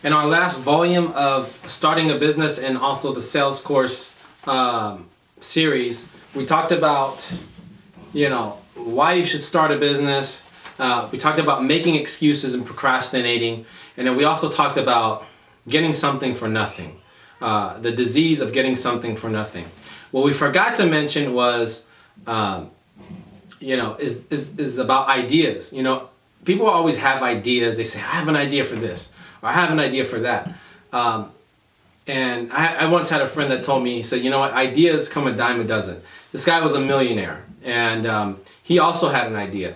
In our last volume of Starting a Business and also the sales course series, we talked about, why you should start a business. We talked about making excuses and procrastinating. And then we also talked about getting something for nothing. The disease of getting something for nothing. What we forgot to mention was, is about ideas. People always have ideas. They say, I have an idea for this, or I have an idea for that. And I once had a friend that told me, he said, ideas come a dime a dozen. This guy was a millionaire, and he also had an idea.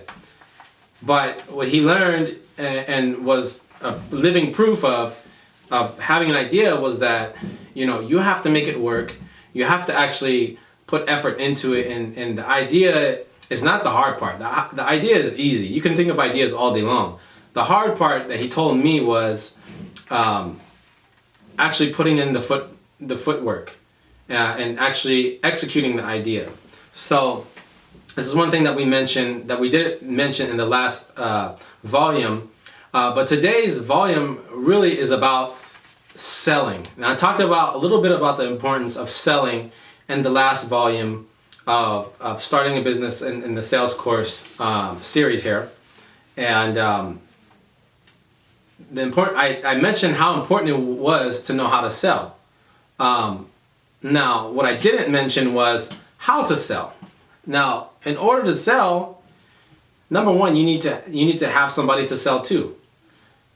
But what he learned and was a living proof of having an idea was that, you have to make it work. You have to actually put effort into it, and the idea is not the hard part. The idea is easy. You can think of ideas all day long. The hard part that he told me was actually putting in the footwork and actually executing the idea. So this is one thing that we did mention in the last volume. But today's volume really is about selling. Now I talked about a little bit about the importance of selling in the last volume of starting a business in the sales course series here. And I mentioned how important it was to know how to sell. Now, what I didn't mention was how to sell. Now, in order to sell, number one, you need to have somebody to sell to.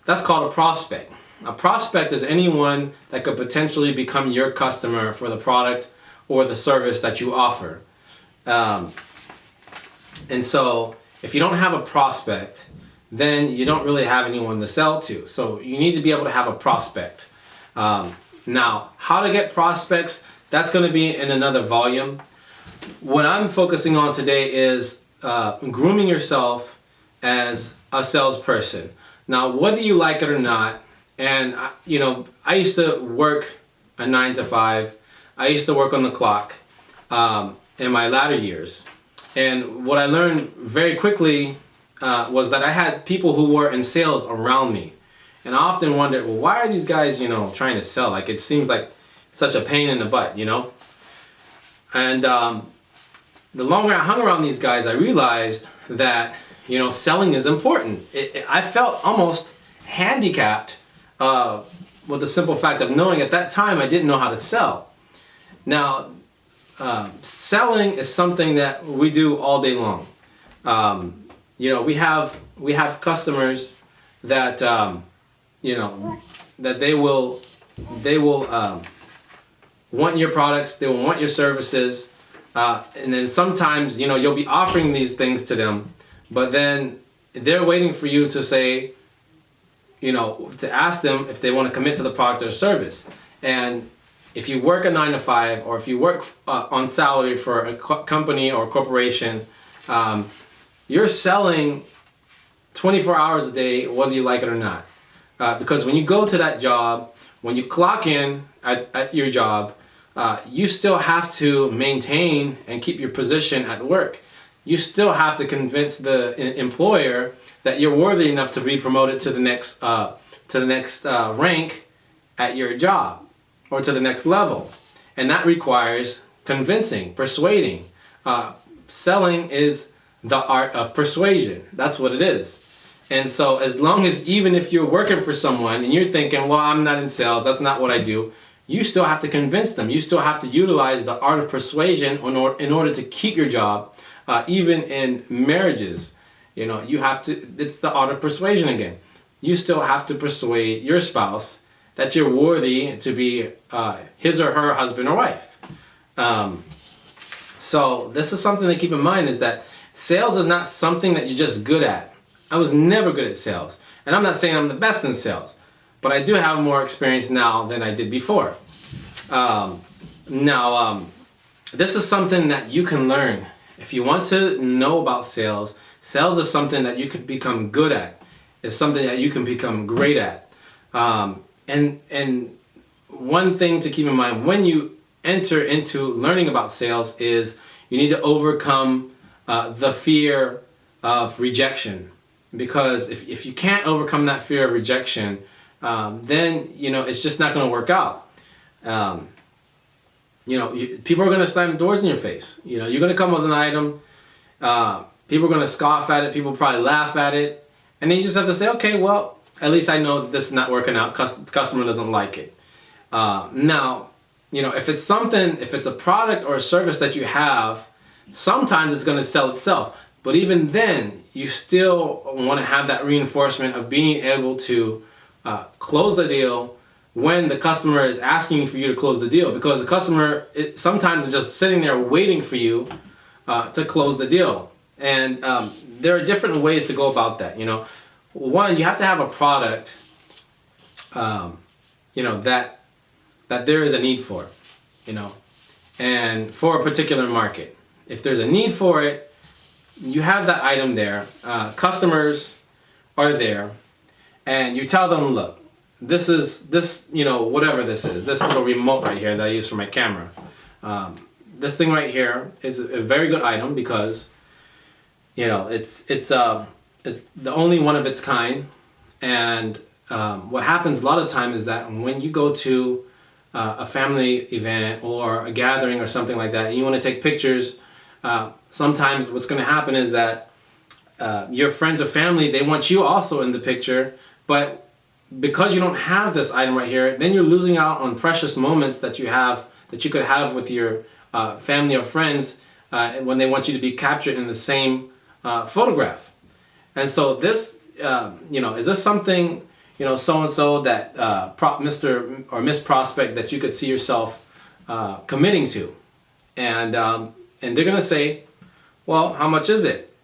That's called a prospect. A prospect is anyone that could potentially become your customer for the product or the service that you offer. And so, if you don't have a prospect, then you don't really have anyone to sell to. So you need to be able to have a prospect. Now, how to get prospects, that's going to be in another volume. What I'm focusing on today is grooming yourself as a salesperson. Now, whether you like it or not, and I used to work a 9 to 5. I used to work on the clock in my latter years. And what I learned very quickly was that I had people who were in sales around me. And I often wondered, well, why are these guys, trying to sell? Like, it seems like such a pain in the butt, And the longer I hung around these guys, I realized that, selling is important. I felt almost handicapped with the simple fact of knowing at that time I didn't know how to sell. Now, selling is something that we do all day long. We have customers that that they will want your products, they will want your services, and then sometimes you'll be offering these things to them, but then they're waiting for you to say, to ask them if they want to commit to the product or service. And if you work a 9 to 5, or if you work on salary for a company or a corporation, you're selling 24 hours a day, whether you like it or not. Because when you go to that job, when you clock in at your job, you still have to maintain and keep your position at work. You still have to convince the employer that you're worthy enough to be promoted to the next rank at your job, or to the next level. And that requires convincing, persuading. Selling is the art of persuasion. That's what it is. And so as long as, even if you're working for someone and you're thinking, well, I'm not in sales, that's not what I do, you still have to convince them. You still have to utilize the art of persuasion in order to keep your job. Even in marriages, you have to, it's the art of persuasion again. You still have to persuade your spouse that you're worthy to be his or her husband or wife. So this is something to keep in mind, is that sales is not something that you're just good at. I was never good at sales. And I'm not saying I'm the best in sales, but I do have more experience now than I did before. This is something that you can learn. If you want to know about sales, sales is something that you could become good at. It's something that you can become great at. And one thing to keep in mind when you enter into learning about sales is you need to overcome the fear of rejection. Because if you can't overcome that fear of rejection, then it's just not going to work out. People are going to slam doors in your face. You're going to come with an item. People are going to scoff at it. People probably laugh at it, and then you just have to say, okay, well, at least I know that this is not working out. Customer doesn't like it. Now, if it's a product or a service that you have, sometimes it's going to sell itself. But even then, you still want to have that reinforcement of being able to close the deal when the customer is asking for you to close the deal, because the customer sometimes is just sitting there waiting for you to close the deal. And there are different ways to go about that. One, you have to have a product that there is a need for, and for a particular market. If there's a need for it, you have that item there, customers are there, and you tell them, look, this whatever this is, this little remote right here that I use for my camera. This thing right here is a very good item because, it's the only one of its kind. And what happens a lot of time is that when you go to a family event or a gathering or something like that, and you want to take pictures, sometimes what's going to happen is that your friends or family, they want you also in the picture, but because you don't have this item right here, then you're losing out on precious moments that you could have with your family or friends when they want you to be captured in the same photograph. And so this, is this something, so-and-so that Mr. or Miss Prospect that you could see yourself committing to? And they're going to say, well, how much is it?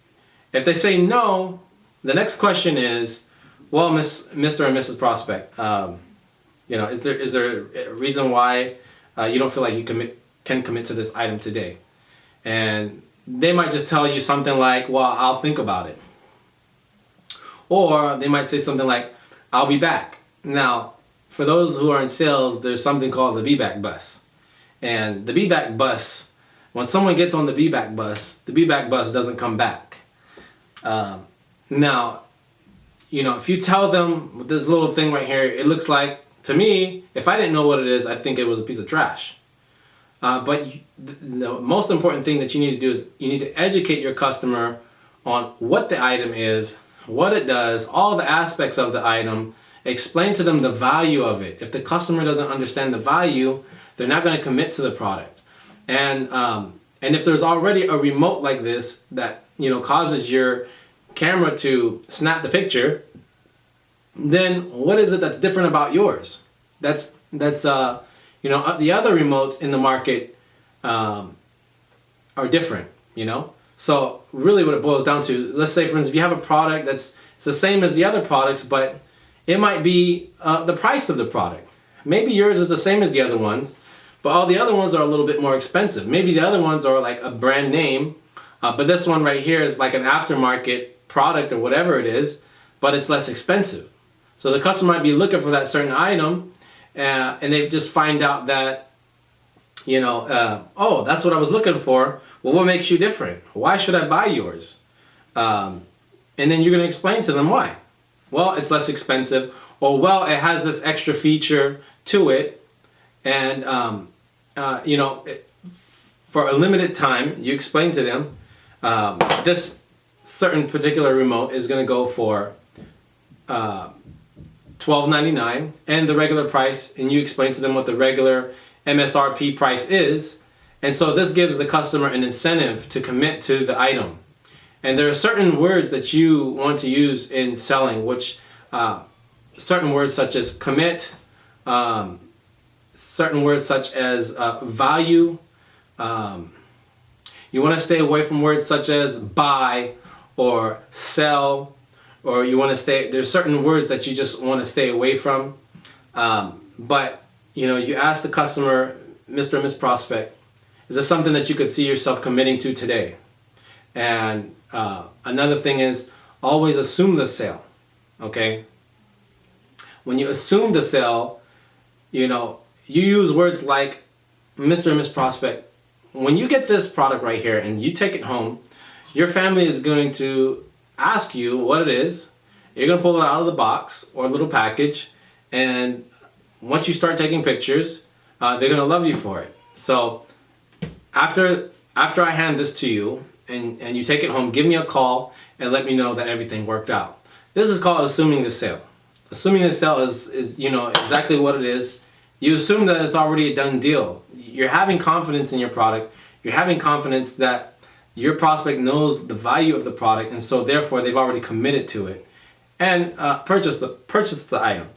If they say no, the next question is, well, Mr. and Mrs. Prospect, is there a reason why you don't feel like you can commit to this item today? And they might just tell you something like, well, I'll think about it. Or they might say something like, I'll be back. Now, for those who are in sales, there's something called the be back bus. And the be back bus, when someone gets on the be back bus doesn't come back. Now, if you tell them this little thing right here, it looks like, to me, if I didn't know what it is, I'd think it was a piece of trash. But the most important thing that you need to do is you need to educate your customer on what the item is, what it does, all the aspects of the item. Explain to them the value of it. If the customer doesn't understand the value, they're not going to commit to the product. And if there's already a remote like this that causes your camera to snap the picture, then what is it that's different about yours? That's the other remotes in the market are different. So really what it boils down to, let's say for instance, if you have a product it's the same as the other products, but it might be the price of the product. Maybe yours is the same as the other ones, but all the other ones are a little bit more expensive. Maybe the other ones are like a brand name, but this one right here is like an aftermarket product or whatever it is, but it's less expensive. So the customer might be looking for that certain item, and they just find out that, oh, that's what I was looking for. Well, what makes you different? Why should I buy yours? And then you're going to explain to them why. Well, it's less expensive, or well, it has this extra feature to it, and for a limited time, you explain to them this certain particular remote is going to go for $12.99 and the regular price, and you explain to them what the regular MSRP price is, and so this gives the customer an incentive to commit to the item. And there are certain words that you want to use in selling, which certain words such as commit, certain words such as value. You want to stay away from words such as buy or sell, or you want to stay, there's certain words that you just want to stay away from. But you ask the customer, Mr. and Miss Prospect, is this something that you could see yourself committing to today? And another thing is always assume the sale. Okay? When you assume the sale, you use words like, Mr. and Miss Prospect, when you get this product right here and you take it home, your family is going to ask you what it is. You're going to pull it out of the box or a little package, And once you start taking pictures, they're gonna love you for it. So after I hand this to you and you take it home, give me a call and let me know that everything worked out. This is called assuming the sale. Assuming the sale is you know exactly what it is. You assume that it's already a done deal. You're having confidence in your product. You're having confidence that your prospect knows the value of the product, and so therefore they've already committed to it and purchase the item.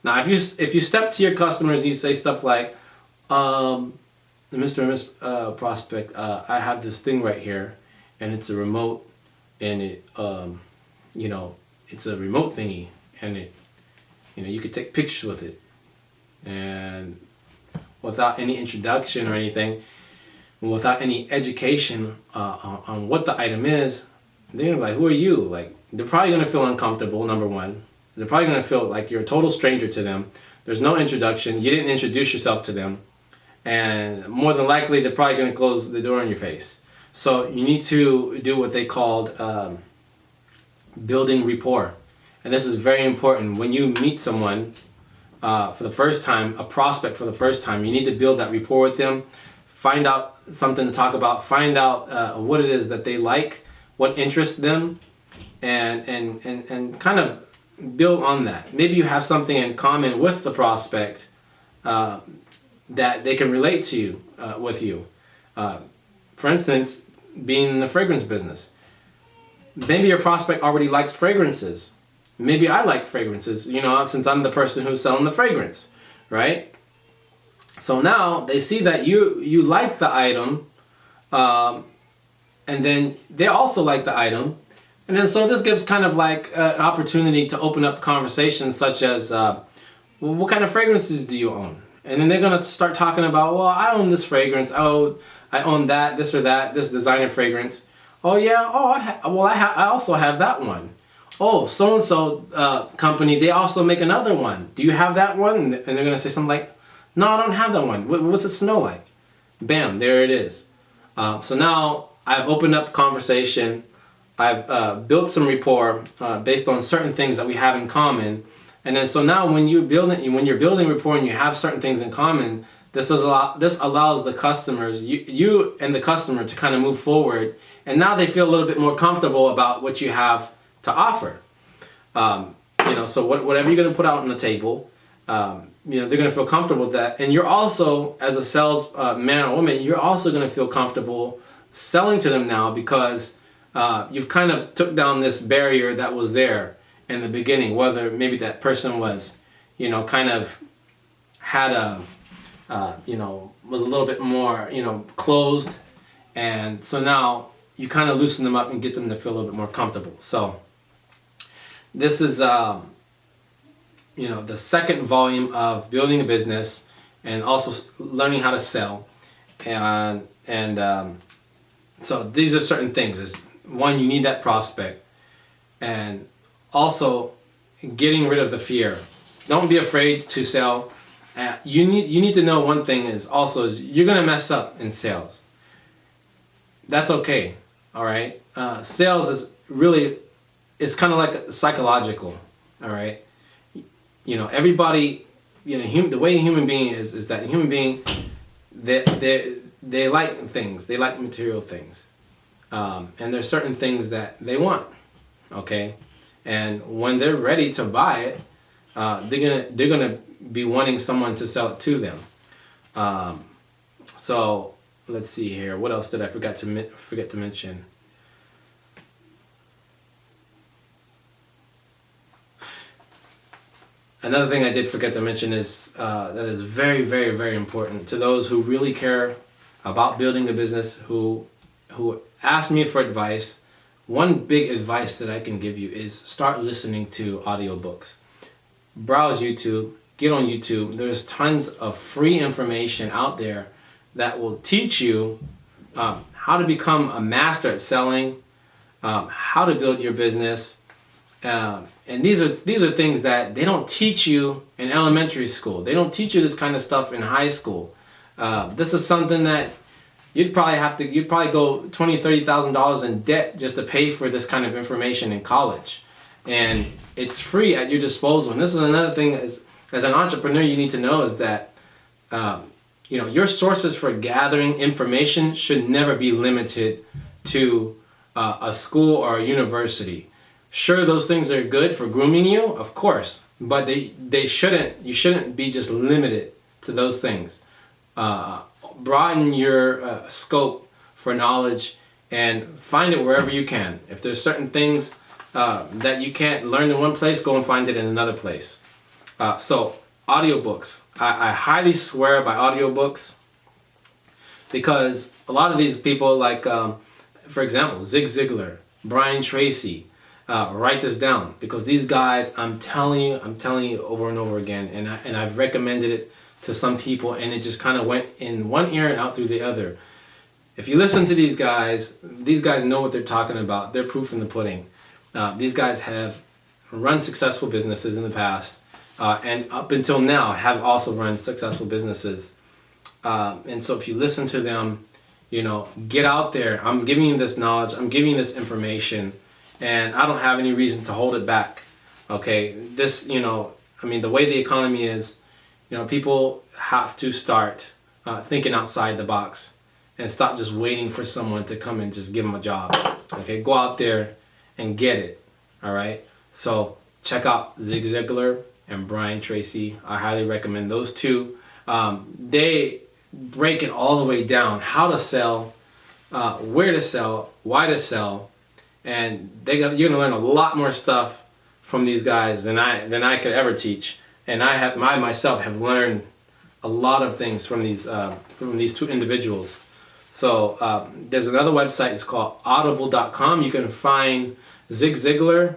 Now, if you step to your customers and you say stuff like, Mr. and Miss Prospect, I have this thing right here, and it's a remote, and it you know, it's a remote thingy, and it, you know, you could take pictures with it, and without any introduction or anything, without any education on what the item is, they're gonna be like, who are you? Like, they're probably gonna feel uncomfortable, number one. They're probably gonna feel like you're a total stranger to them. There's no introduction, you didn't introduce yourself to them, and more than likely they're probably gonna close the door in your face. So you need to do what they called building rapport. And this is very important. When you meet someone for the first time, a prospect for the first time, you need to build that rapport with them. Find out something to talk about. Find out what it is that they like, what interests them, and kind of build on that. Maybe you have something in common with the prospect that they can relate to you with you. For instance, being in the fragrance business. Maybe your prospect already likes fragrances. Maybe I like fragrances, you know, since I'm the person who's selling the fragrance, right? So now they see that you like the item, and then they also like the item, and then so this gives kind of like an opportunity to open up conversations such as, well, what kind of fragrances do you own? And then they're gonna start talking about, well, I own this fragrance. Oh, I own that, this or that, this designer fragrance. Oh yeah, oh, I also have that one. Oh, so-and-so company, they also make another one. Do you have that one? And they're gonna say something like, no, I don't have that one. What's it smell like? Bam, there it is. So now I've opened up conversation. I've built some rapport based on certain things that we have in common. And then so now when you're building rapport and you have certain things in common, this allows the customers, you and the customer, to kind of move forward. And now they feel a little bit more comfortable about what you have to offer. You know, so whatever you're going to put out on the table, you know, they're going to feel comfortable with that. And you're also, as a sales man or woman, you're also going to feel comfortable selling to them now because you've kind of took down this barrier that was there in the beginning, whether maybe that person was, you know, kind of had a, you know, was a little bit more, you know, closed. And so now you kind of loosen them up and get them to feel a little bit more comfortable. So this is, you know, the second volume of building a business and also learning how to sell. And so these are certain things. Is one, you need that prospect, and also getting rid of the fear. Don't be afraid to sell. You need to know one thing is you're gonna mess up in sales. That's okay. All right. Sales is really, it's kind of like psychological. All right. You know, everybody, you know, the way a human being is that a human being, they like things. They like material things, and there's certain things that they want. Okay, and when they're ready to buy it, they're gonna be wanting someone to sell it to them. So let's see here. What else did I forget to mention? Another thing I did forget to mention is that is very, very, very important to those who really care about building a business, who ask me for advice. One big advice that I can give you is start listening to audiobooks. Browse YouTube, get on YouTube. There's tons of free information out there that will teach you how to become a master at selling, how to build your business. And these are things that they don't teach you in elementary school. They don't teach you this kind of stuff in high school. This is something that you'd probably go $20,000-$30,000 in debt just to pay for this kind of information in college. And it's free at your disposal. And this is another thing as as an entrepreneur, you need to know is that your sources for gathering information should never be limited to a school or a university. Sure, those things are good for grooming you, of course, but you shouldn't be just limited to those things. Broaden your scope for knowledge and find it wherever you can. If there's certain things that you can't learn in one place, go and find it in another place. So audiobooks. I highly swear by audiobooks, because a lot of these people, like for example, Zig Ziglar, Brian Tracy, write this down, because these guys, I'm telling you over and over again, and I've recommended it to some people, and it just kind of went in one ear and out through the other. If you listen to these guys know what they're talking about. They're proof in the pudding. These guys have run successful businesses in the past, and up until now have also run successful businesses. And so if you listen to them, get out there. I'm giving you this knowledge. I'm giving you this information, and I don't have any reason to hold it back. Okay, this, the way the economy is, people have to start thinking outside the box and stop just waiting for someone to come and just give them a job. Okay, go out there and get it. All right. So check out Zig Ziglar and Brian Tracy. I highly recommend those two. They break it all the way down: how to sell, where to sell, why to sell, and you're gonna learn a lot more stuff from these guys than I could ever teach. And I myself have learned a lot of things from these two individuals. So there's another website. It's called Audible.com. You can find Zig Ziglar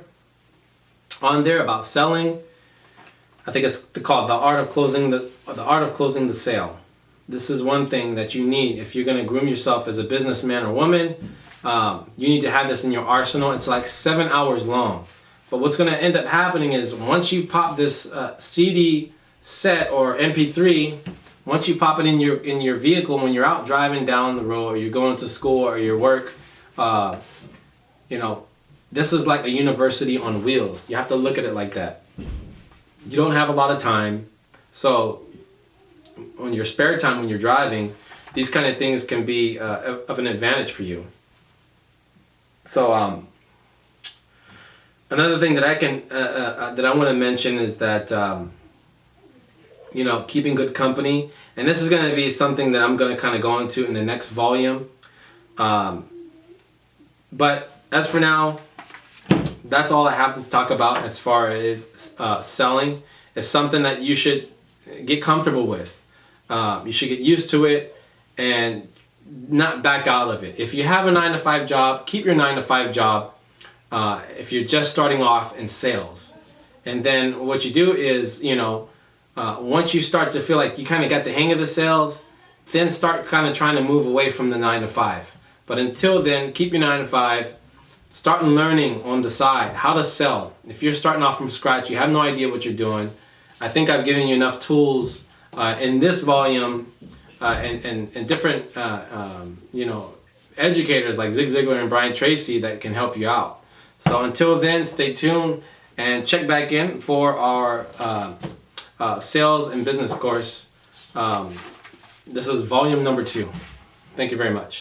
on there about selling. I think it's called The Art of Closing the Sale. This is one thing that you need if you're going to groom yourself as a businessman or woman. You need to have this in your arsenal. It's like 7 hours long. But what's going to end up happening is, once you pop this CD set or MP3, once you pop it in your vehicle when you're out driving down the road, or you're going to school or your work, this is like a university on wheels. You have to look at it like that. You don't have a lot of time, so on your spare time when you're driving, these kind of things can be of an advantage for you. So another thing that I want to mention is that keeping good company, and this is going to be something that I'm going to kind of go into in the next volume. But as for now, that's all I have to talk about as far as selling. It's something that you should get comfortable with. You should get used to it and not back out of it. If you have a 9-to-5 job, keep your 9-to-5 job. If you're just starting off in sales, and then what you do is, once you start to feel like you kind of got the hang of the sales, then start kind of trying to move away from the 9-to-5. But until then, keep your 9-to-5. Start learning on the side how to sell. If you're starting off from scratch, you have no idea what you're doing, I think I've given you enough tools in this volume and different educators like Zig Ziglar and Brian Tracy that can help you out. So until then, stay tuned and check back in for our sales and business course. This is volume number 2. Thank you very much.